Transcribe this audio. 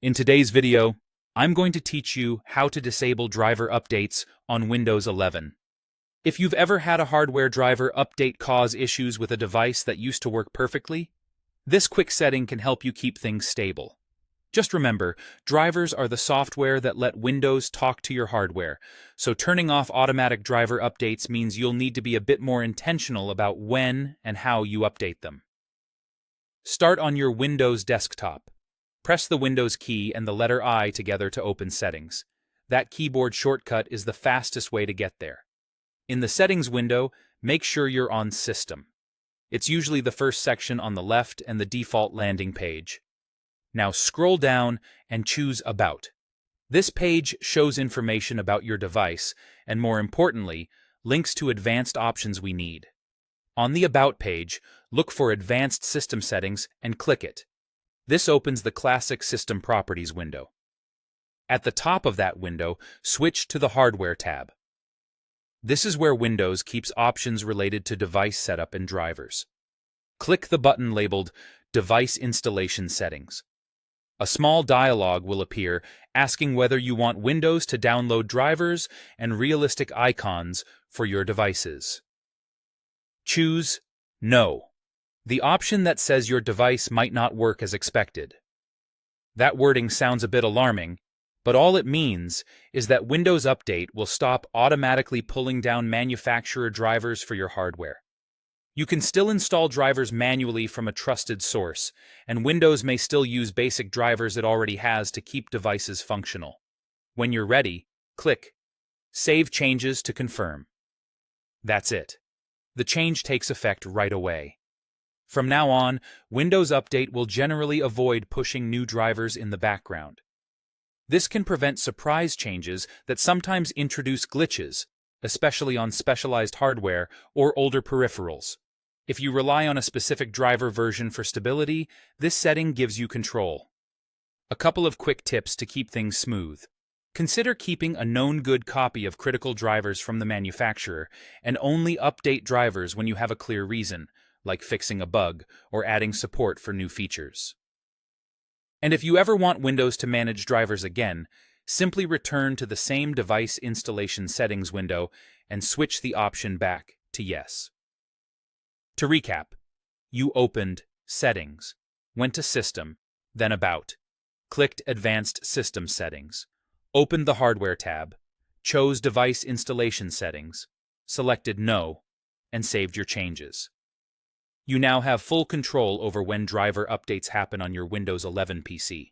In today's video, I'm going to teach you how to disable driver updates on Windows 11. If you've ever had a hardware driver update cause issues with a device that used to work perfectly, this quick setting can help you keep things stable. Just remember, drivers are the software that let Windows talk to your hardware, so turning off automatic driver updates means you'll need to be a bit more intentional about when and how you update them. Start on your Windows desktop. Press the Windows key and the letter I together to open Settings. That keyboard shortcut is the fastest way to get there. In the Settings window, make sure you're on System. It's usually the first section on the left and the default landing page. Now scroll down and choose About. This page shows information about your device and, more importantly, links to advanced options we need. On the About page, look for Advanced System Settings and click it. This opens the classic System Properties window. At the top of that window, switch to the Hardware tab. This is where Windows keeps options related to device setup and drivers. Click the button labeled Device Installation Settings. A small dialog will appear asking whether you want Windows to download drivers and realistic icons for your devices. Choose No, the option that says your device might not work as expected. That wording sounds a bit alarming, but all it means is that Windows Update will stop automatically pulling down manufacturer drivers for your hardware. You can still install drivers manually from a trusted source, and Windows may still use basic drivers it already has to keep devices functional. When you're ready, click Save Changes to confirm. That's it. The change takes effect right away. From now on, Windows Update will generally avoid pushing new drivers in the background. This can prevent surprise changes that sometimes introduce glitches, especially on specialized hardware or older peripherals. If you rely on a specific driver version for stability, this setting gives you control. A couple of quick tips to keep things smooth. Consider keeping a known good copy of critical drivers from the manufacturer and only update drivers when you have a clear reason, like fixing a bug or adding support for new features. And if you ever want Windows to manage drivers again, simply return to the same Device Installation Settings window and switch the option back to Yes. To recap, you opened Settings, went to System, then About, clicked Advanced System Settings, opened the Hardware tab, chose Device Installation Settings, selected No, and saved your changes. You now have full control over when driver updates happen on your Windows 11 PC.